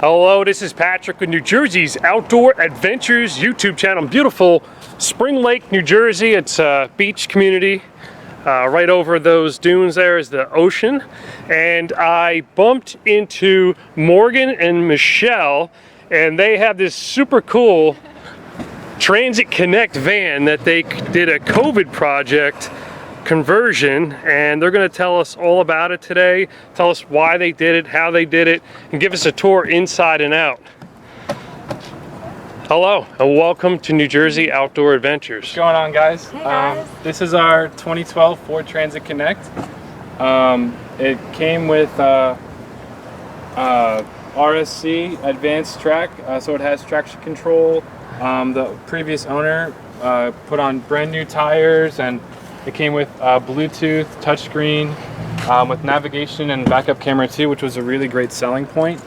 Hello, this is Patrick with New Jersey's Outdoor Adventures YouTube channel. Beautiful Spring Lake, New Jersey. It's a beach community. Right over those dunes there is the ocean. And I bumped into Morgan and Michelle, and they have this super cool Transit Connect van that they did a COVID project conversion, and they're going to tell us all about it today, tell us why they did it, how they did it, and give us a tour inside and out. Hello and welcome to New Jersey Outdoor Adventures. What's going on, guys? Hey guys. This is our 2012 Ford Transit Connect. It came with RSC advanced track, so it has traction control. The previous owner put on brand new tires, and it came with Bluetooth, touchscreen, with navigation and backup camera too, which was a really great selling point.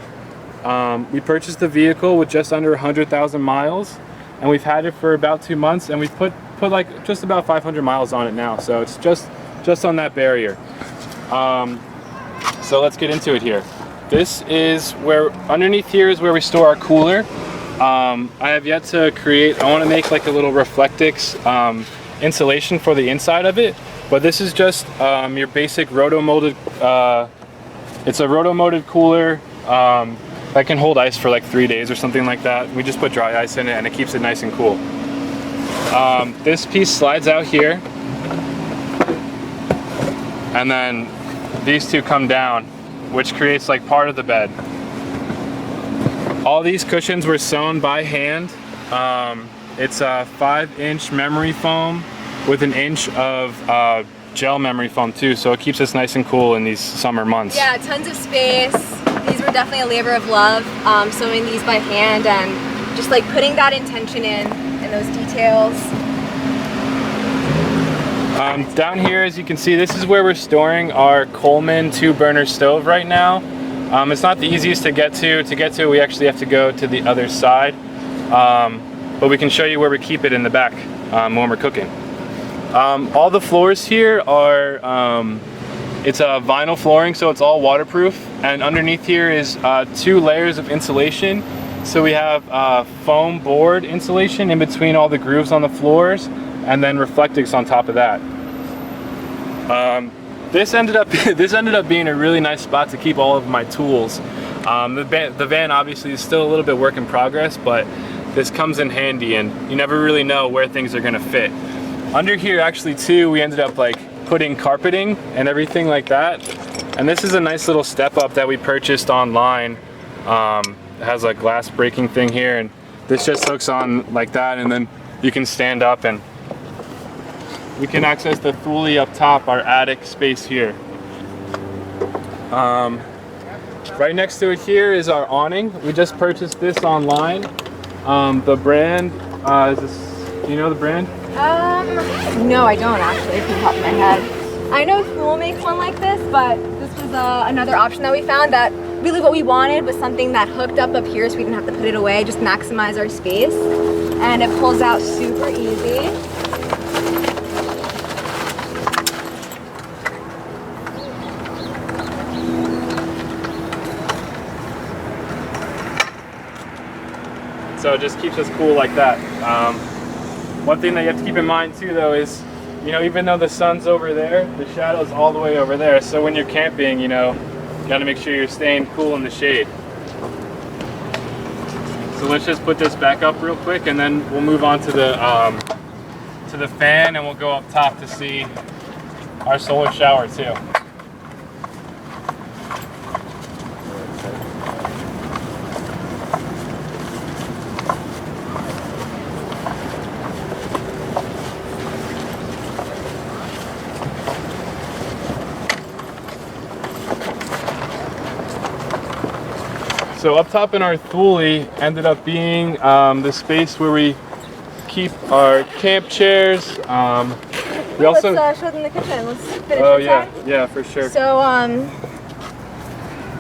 We purchased the vehicle with just under 100,000 miles, and we've had it for about 2 months, and we've put like just about 500 miles on it now, so it's just on that barrier. So let's get into it here. This is where, underneath here is where we store our cooler. I have yet to create, I want to make like a little Reflectix insulation for the inside of it, but this is just your basic roto-molded, it's a roto-molded cooler that can hold ice for like 3 days or something like that. We just put dry ice in it and it keeps it nice and cool. This piece slides out here, and then these two come down, which creates like part of the bed. All these cushions were sewn by hand. It's a 5-inch memory foam with an inch of gel memory foam too, so it keeps us nice and cool in these summer months. Yeah, tons of space. These were definitely a labor of love, sewing these by hand and just like putting that intention in those details. Down here, as you can see, this is where we're storing our Coleman 2-burner stove right now. It's not the easiest to get to. To get to, we actually have to go to the other side. But we can show you where we keep it in the back when we're cooking. All the floors here are, it's a vinyl flooring, so it's all waterproof. And underneath here is 2 layers of insulation. So we have foam board insulation in between all the grooves on the floors, and then Reflectix on top of that. This ended up being a really nice spot to keep all of my tools. The van obviously is still a little bit work in progress, but this comes in handy, and you never really know where things are gonna fit. Under here actually too, we ended up like putting carpeting and everything like that. And this is a nice little step up that we purchased online. It has a glass breaking thing here, and this just hooks on like that, and then you can stand up and we can access the Thule up top, our attic space here. Right next to it here is our awning. We just purchased this online. The brand, is this, do you know the brand? No, I don't actually, from the top of my head. I know Thule makes one like this, but this was another option that we found that really what we wanted was something that hooked up here so we didn't have to put it away, just maximize our space. And it pulls out super easy. So it just keeps us cool like that. One thing that you have to keep in mind too though is, you know, even though the sun's over there, the shadow's all the way over there. So when you're camping, you know, you gotta make sure you're staying cool in the shade. So let's just put this back up real quick, and then we'll move on to the fan, and we'll go up top to see our solar shower too. So up top in our Thule ended up being the space where we keep our camp chairs. We also let's show them the kitchen. Let's finish inside. Yeah, for sure. So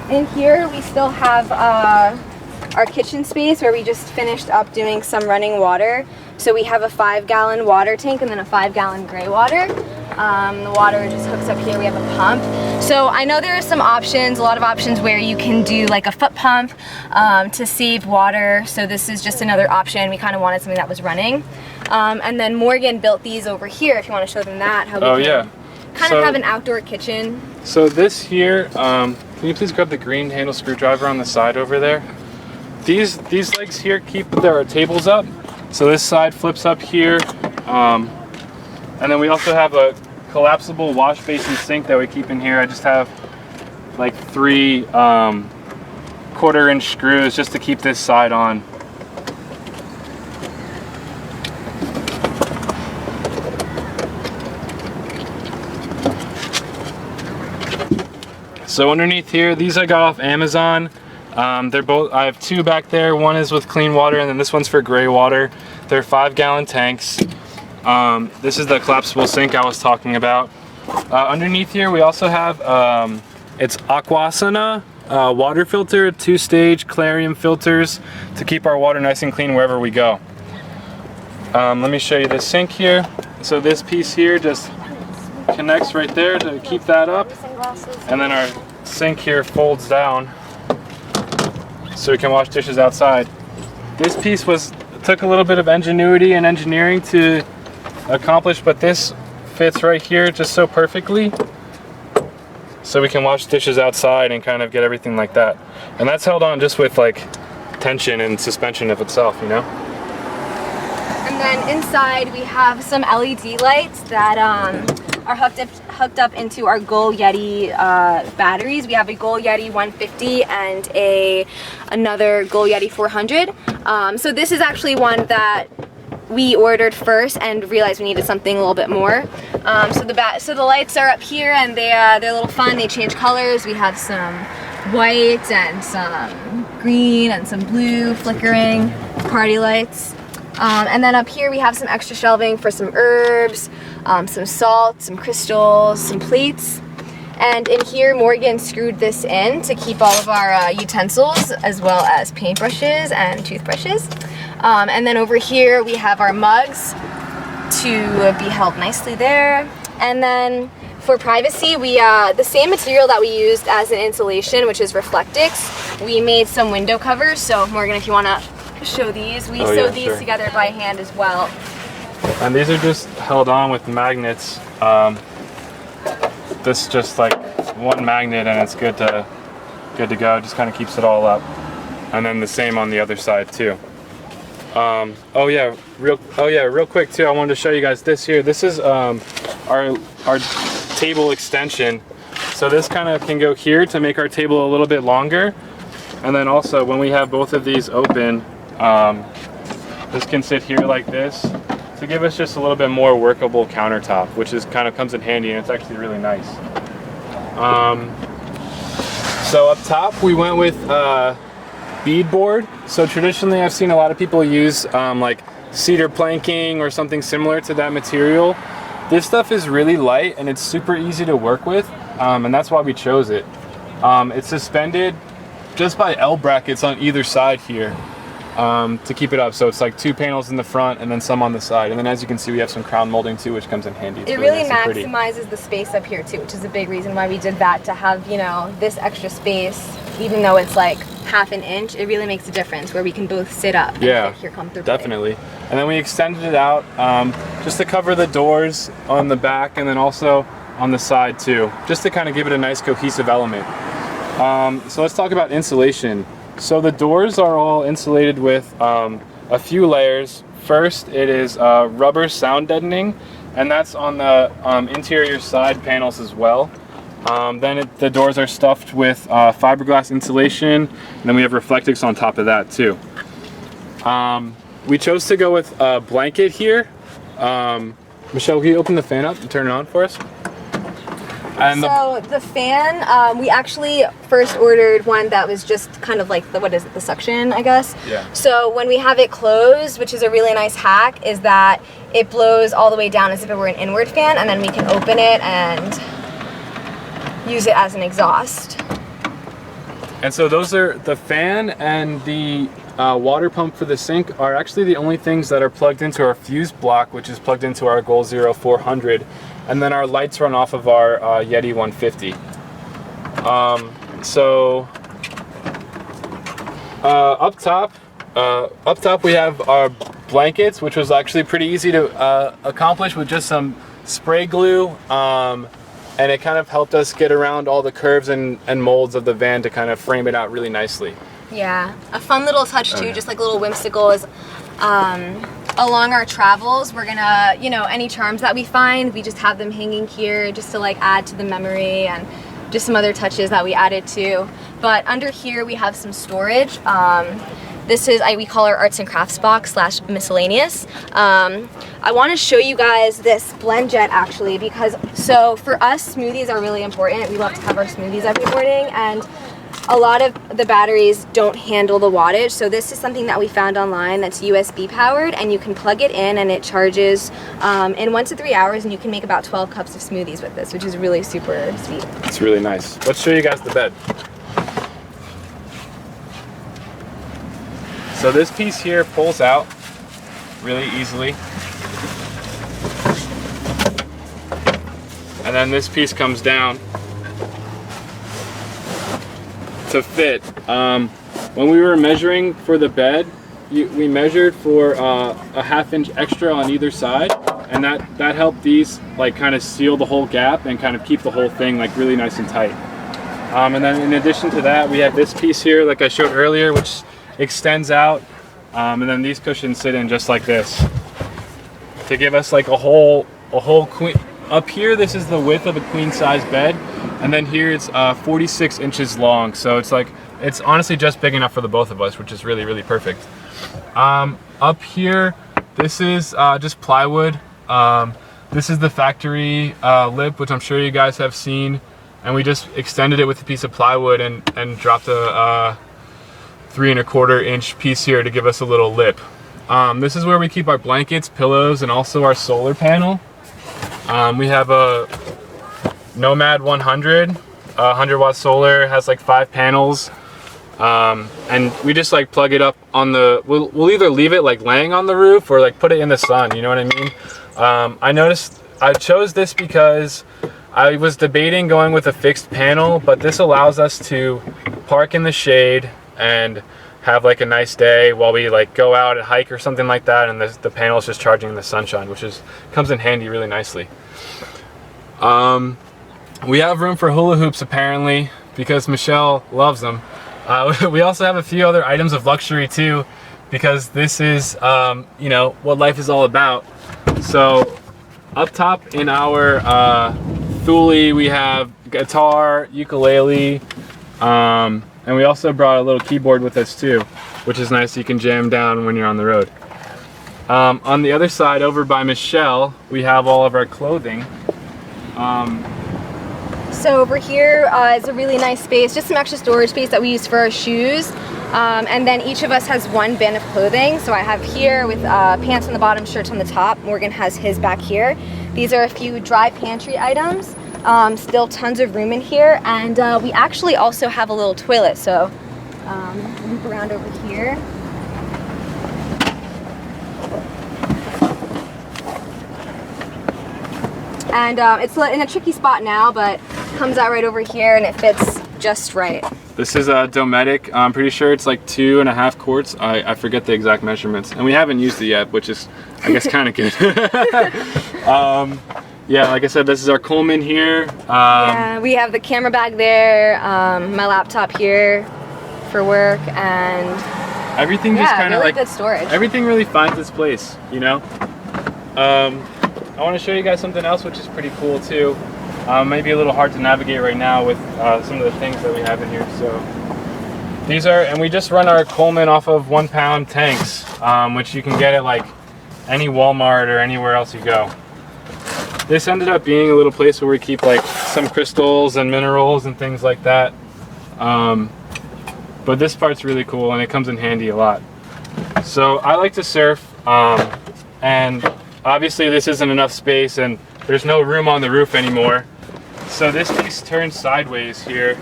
in here we still have our kitchen space where we just finished up doing some running water. So we have a 5-gallon water tank and then a 5-gallon gray water. The water just hooks up here. We have a pump. So I know there are some options, a lot of options where you can do like a foot pump to save water. So this is just another option. We kind of wanted something that was running. And then Morgan built these over here, if you want to show them that. How we kind of have an outdoor kitchen. So this here, can you please grab the green handle screwdriver on the side over there? These legs here keep our tables up. So this side flips up here. And then we also have a collapsible wash basin sink that we keep in here. I just have like 3 1/4-inch screws just to keep this side on. So underneath here, these I got off Amazon. They're both, I have 2 back there. One is with clean water and then this one's for gray water. They're 5-gallon tanks. This is the collapsible sink I was talking about. Underneath here we also have it's Aquasana water filter, 2-stage Clarium filters to keep our water nice and clean wherever we go. Let me show you the sink here. So this piece here just connects right there to keep that up, and then our sink here folds down so we can wash dishes outside. This piece took a little bit of ingenuity and engineering to accomplish, but this fits right here just so perfectly so we can wash dishes outside and kind of get everything like that. And that's held on just with like tension and suspension of itself, you know. And then inside we have some LED lights that are hooked up into our Goal Yeti batteries. We have a Goal Yeti 150 and another Goal Yeti 400. So this is actually one that we ordered first and realized we needed something a little bit more. So the lights are up here and they're a little fun. They change colors. We have some white and some green and some blue flickering party lights. And then up here we have some extra shelving for some herbs, some salt, some crystals, some plates. And in here Morgan screwed this in to keep all of our utensils as well as paintbrushes and toothbrushes. And then over here we have our mugs to be held nicely there. And then for privacy, we the same material that we used as an insulation, which is Reflectix, we made some window covers. So Morgan, if you want to show these, we sewed these together by hand as well. And these are just held on with magnets. This is just like one magnet and it's good to go. Just kind of keeps it all up. And then the same on the other side too. Real quick too, I wanted to show you guys this here. This is our table extension. So this kind of can go here to make our table a little bit longer. And then also when we have both of these open, this can sit here like this to give us just a little bit more workable countertop, which is kind of comes in handy and it's actually really nice. So up top we went with beadboard. So traditionally I've seen a lot of people use like cedar planking or something similar to that material. This stuff is really light and it's super easy to work with, and that's why we chose it. It's suspended just by L brackets on either side here to keep it up. So it's like 2 panels in the front and then some on the side. And then as you can see, we have some crown molding too, which comes in handy. It's it really nice maximizes the space up here too, which is a big reason why we did that, to have, you know, this extra space. Even though it's like ½ an inch, it really makes a difference where we can both sit up and sit here comfortably. Definitely. And then we extended it out just to cover the doors on the back and then also on the side too, just to kind of give it a nice cohesive element. So let's talk about insulation. So the doors are all insulated with a few layers. First, it is rubber sound deadening, and that's on the interior side panels as well. Then the doors are stuffed with fiberglass insulation, and then we have Reflectix on top of that too. We chose to go with a blanket here. Michelle, can you open the fan up and turn it on for us? And so the fan, we actually first ordered one that was just kind of like the suction, I guess. Yeah. So when we have it closed, which is a really nice hack, is that it blows all the way down as if it were an inward fan, and then we can open it and use it as an exhaust. And so those are the fan and the water pump for the sink are actually the only things that are plugged into our fuse block, which is plugged into our Goal Zero 400. And then our lights run off of our Yeti 150. Up top we have our blankets, which was actually pretty easy to accomplish with just some spray glue. And it kind of helped us get around all the curves and molds of the van to kind of frame it out really nicely. Yeah, a fun little touch too, just like a little whimsical is along our travels, we're gonna, you know, any charms that we find, we just have them hanging here just to like add to the memory, and just some other touches that we added too. But under here we have some storage. This is, we call our arts and crafts box / miscellaneous. I want to show you guys this blend jet actually, because so for us smoothies are really important. We love to have our smoothies every morning, and a lot of the batteries don't handle the wattage. So this is something that we found online that's USB powered, and you can plug it in and it charges in 1 to 3 hours, and you can make about 12 cups of smoothies with this, which is really super sweet. It's really nice. Let's show you guys the bed. So this piece here pulls out really easily. And then this piece comes down to fit. When we were measuring for the bed, we measured for a ½ inch extra on either side, and that helped these like kind of seal the whole gap and kind of keep the whole thing like really nice and tight. And then in addition to that, we have this piece here, like I showed earlier, which extends out, and then these cushions sit in just like this to give us like a whole queen. Up here, this is the width of a queen size bed, and then here it's 46 inches long, so it's honestly just big enough for the both of us, which is really, really perfect. Up here, this is just plywood. This is the factory lip, which I'm sure you guys have seen, and we just extended it with a piece of plywood and dropped a 3¼ inch piece here to give us a little lip. This is where we keep our blankets, pillows, and also our solar panel. We have a Nomad 100, 100-watt solar, has like 5 panels, and we just like plug it up on the, we'll either leave it like laying on the roof or like put it in the sun, you know what I mean? I chose this because I was debating going with a fixed panel, but this allows us to park in the shade and have like a nice day while we like go out and hike or something like that, and the panel is just charging in the sunshine, which comes in handy really nicely. We have room for hula hoops apparently, because Michelle loves them. We also have a few other items of luxury too, because this is you know what life is all about. So up top in our Thule, we have guitar, ukulele, and we also brought a little keyboard with us too, which is nice. You can jam down when you're on the road. On the other side, over by Michelle, we have all of our clothing. So over here is a really nice space, just some extra storage space that we use for our shoes. And then each of us has one bin of clothing. So I have here with pants on the bottom, shirts on the top. Morgan has his back here. These are a few dry pantry items. Still tons of room in here, and we actually also have a little toilet, so loop around over here. And it's in a tricky spot now, but comes out right over here and it fits just right. This is a Dometic. I'm pretty sure it's like 2.5 quarts. I forget the exact measurements, and we haven't used it yet, which is, I guess, kind of good. Yeah, like I said, this is our Coleman here. Yeah, we have the camera bag there, my laptop here for work, and everything just kind of really like good storage. Everything really finds its place, you know. I want to show you guys something else, which is pretty cool too. Maybe a little hard to navigate right now with some of the things that we have in here. So these are, and we just run our Coleman off of 1-pound tanks, which you can get at like any Walmart or anywhere else you go. This ended up being a little place where we keep like some crystals and minerals and things like that. But this part's really cool and it comes in handy a lot. So I like to surf, and obviously this isn't enough space and there's no room on the roof anymore. So this piece turns sideways here.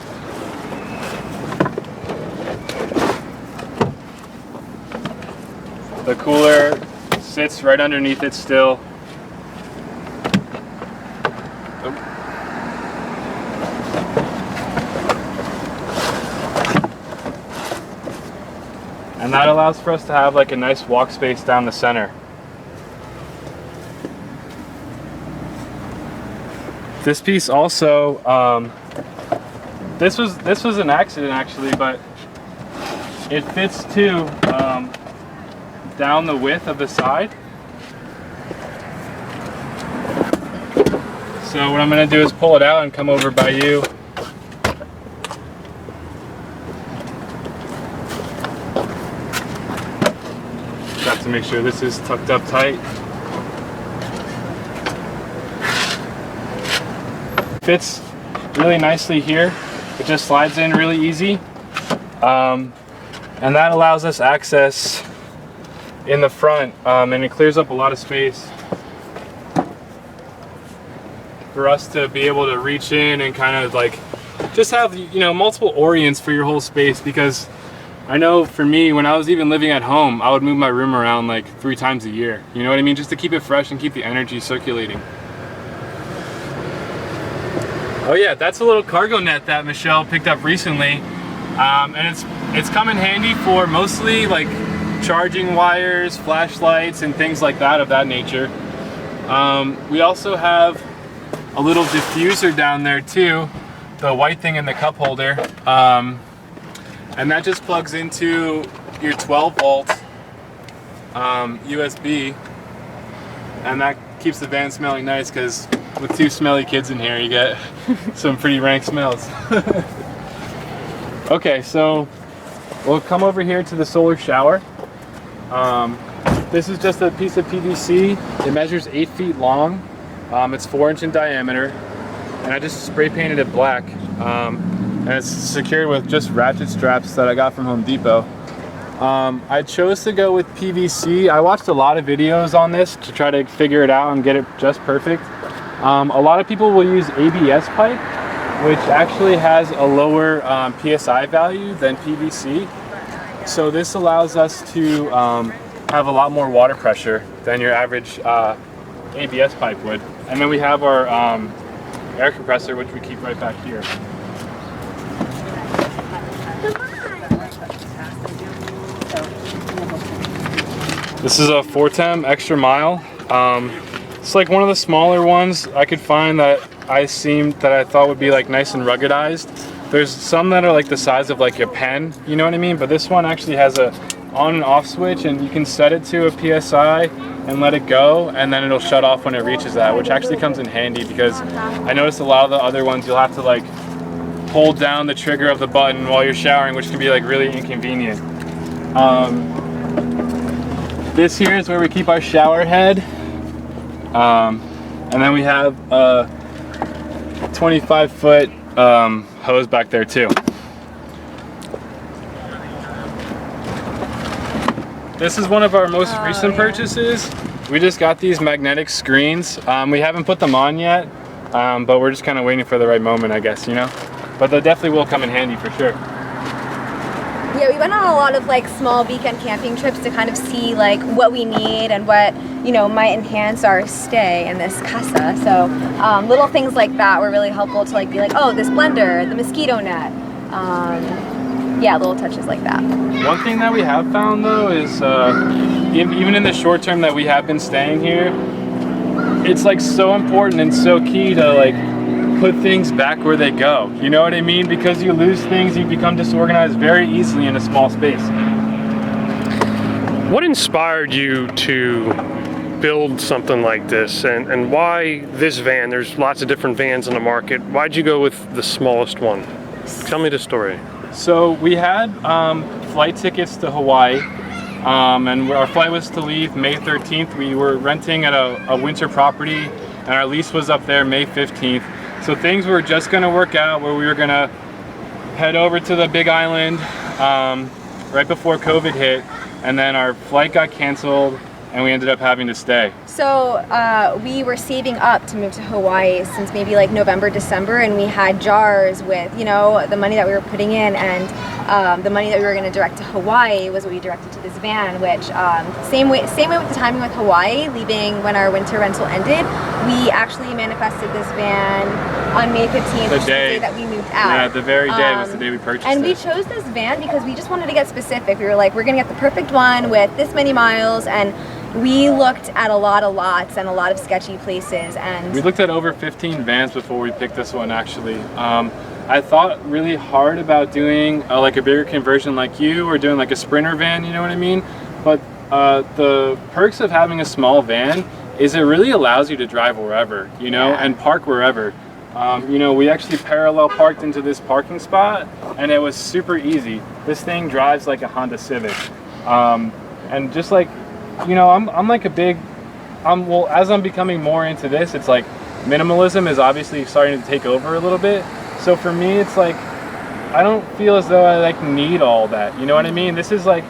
The cooler sits right underneath it still. And that allows for us to have like a nice walk space down the center. This piece also, this was an accident actually, but it fits too down the width of the side. So what I'm going to do is pull it out and come over by you. Got to make sure this is tucked up tight. Fits really nicely here. It just slides in really easy. And that allows us access in the front, and it clears up a lot of space for us to be able to reach in and kind of like just have, you know, multiple orients for your whole space. Because I know for me, when I was even living at home, I would move my room around like 3 times a year. You know what I mean? Just to keep it fresh and keep the energy circulating. Oh yeah, that's a little cargo net that Michelle picked up recently. And it's come in handy for mostly like charging wires, flashlights, and things like that of that nature. We also have a little diffuser down there too, the white thing in the cup holder. And that just plugs into your 12 volt USB, and that keeps the van smelling nice, because with 2 smelly kids in here, you get some pretty rank smells. Okay, so we'll come over here to the solar shower. This is just a piece of PVC. It measures 8 feet long. It's 4-inch in diameter, and I just spray painted it black. And it's secured with just ratchet straps that I got from Home Depot. I chose to go with PVC. I watched a lot of videos on this to try to figure it out and get it just perfect. A lot of people will use ABS pipe, which actually has a lower PSI value than PVC. So this allows us to have a lot more water pressure than your average ABS pipe would. And then we have our air compressor, which we keep right back here. This is a Fortem Extra Mile. It's like one of the smaller ones I could find that I thought would be like nice and ruggedized. There's some that are like the size of like a pen, you know what I mean? But this one actually has a on and off switch, and you can set it to a PSI and let it go, and then it'll shut off when it reaches that, which actually comes in handy, because I noticed a lot of the other ones you'll have to like hold down the trigger of the button while you're showering, which can be like really inconvenient. This here is where we keep our shower head, and then we have a 25-foot hose back there too. This is one of our most recent purchases. We just got these magnetic screens. We haven't put them on yet, but we're just kind of waiting for the right moment, I guess, you know? But they definitely will come in handy for sure. Yeah, we went on a lot of like small weekend camping trips to kind of see like what we need and what, you know, might enhance our stay in this casa. So little things like that were really helpful to like be like, oh, this blender, the mosquito net. Yeah, little touches like that. One thing that we have found though is even in the short term that we have been staying here, it's like so important and so key to like put things back where they go. You know what I mean? Because you lose things, you become disorganized very easily in a small space. What inspired you to build something like this, and why this van? There's lots of different vans in the market. Why'd you go with the smallest one? Tell me the story. So we had flight tickets to Hawaii, and our flight was to leave May 13th. We were renting at a winter property, and our lease was up there May 15th. So things were just gonna work out where we were gonna head over to the Big Island right before COVID hit, and then our flight got canceled, and we ended up having to stay. So we were saving up to move to Hawaii since maybe like November, December, and we had jars with, you know, the money that we were putting in, and the money that we were going to direct to Hawaii was what we directed to this van, which same way with the timing with Hawaii, leaving when our winter rental ended, we actually manifested this van on May 15th, the day that we moved out. Yeah, the very day was the day we purchased and it. we chose this van because we just wanted to get specific. We were like, we're going to get the perfect one with this many miles, and we looked at a lot of lots and a lot of sketchy places, and we looked at over 15 vans before we picked this one, actually. I thought really hard about doing like a bigger conversion like you, or doing like a Sprinter van, you know what I mean? But the perks of having a small van is it really allows you to drive wherever, you know, and park wherever. You know, we actually parallel parked into this parking spot, and it was super easy. This thing drives like a Honda Civic. And just like, you know, I'm like a big, well, as I'm becoming more into this, it's like minimalism is obviously starting to take over a little bit. So for me, it's like, I don't feel as though I like need all that, you know what I mean? This is like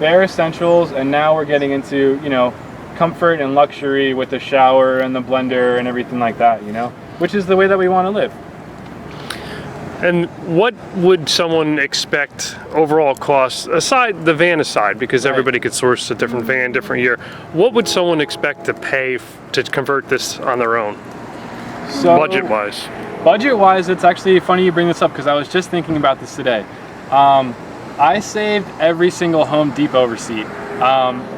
bare essentials, and now we're getting into, you know, comfort and luxury with the shower and the blender and everything like that, you know, which is the way that we want to live. And what would someone expect overall costs, aside the van aside, because everybody could source a different van, different year, what would someone expect to pay to convert this on their own, So, budget-wise? Budget-wise, it's actually funny you bring this up, because I was just thinking about this today. I saved every single Home Depot receipt.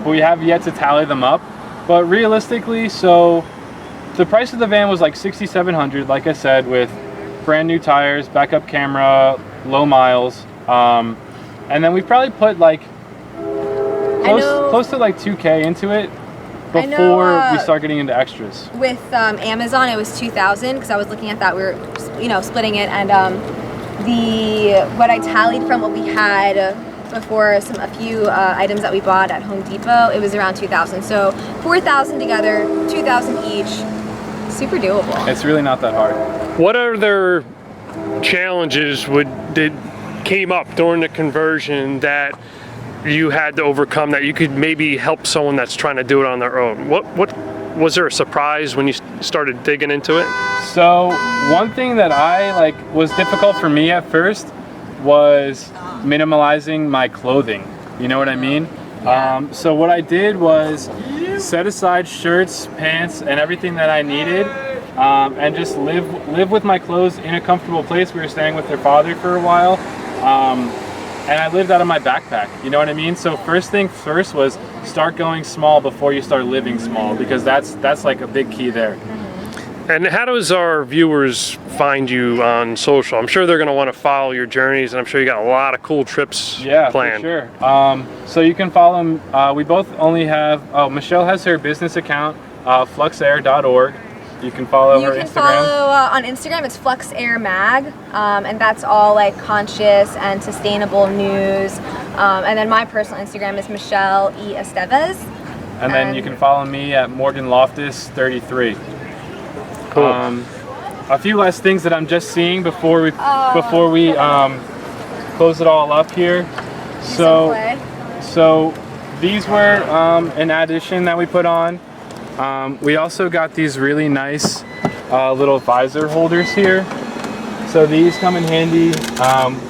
We have yet to tally them up, but realistically, so the price of the van was like $6,700, like I said, with brand new tires, backup camera, low miles, and then we probably put like close to like 2K into it before we start getting into extras. With Amazon, it was $2,000 because I was looking at that. We were, you know, splitting it, and what I tallied from what we had before a few items that we bought at Home Depot, it was around $2,000. So $4,000 together, $2,000 each. Super doable. It's really not that hard. What other challenges came up during the conversion that you had to overcome that you could maybe help someone that's trying to do it on their own? What was there a surprise when you started digging into it? So one thing that was difficult for me at first was minimalizing my clothing. You know what I mean? Yeah. So what I did was set aside shirts, pants, and everything that I needed, and just live with my clothes in a comfortable place. We were staying with their father for a while, and I lived out of my backpack. You know what I mean? So first thing first was start going small before you start living small, because that's like a big key there. And how does our viewers find you on social? I'm sure they're going to want to follow your journeys, and I'm sure you got a lot of cool trips planned. For sure. So you can follow them. We both only have, Michelle has her business account, fluxair.org. You can follow her Instagram. You can follow on Instagram, it's Flux Air Mag, and that's all like conscious and sustainable news. And then my personal Instagram is Michelle E. Estevez. And then you can follow me at Morgan Loftus 33. Cool. A few last things that I'm just seeing before we close it all up here. So these were an addition that we put on. We also got these really nice little visor holders here. So these come in handy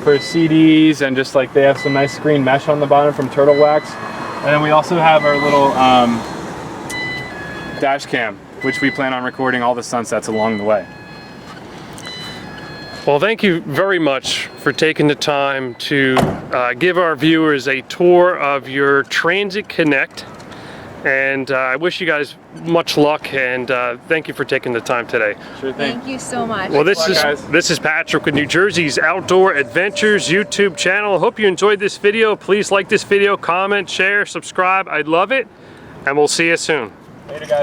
for CDs, and just like they have some nice screen mesh on the bottom from Turtle Wax. And then we also have our little dash cam, which we plan on recording all the sunsets along the way. Well, thank you very much for taking the time to give our viewers a tour of your Transit Connect. And I wish you guys much luck, and thank you for taking the time today. Sure thing. Thank you so much. Well, this is Patrick with New Jersey's Outdoor Adventures YouTube channel. I hope you enjoyed this video. Please like this video, comment, share, subscribe. I'd love it, and we'll see you soon. Later, guys.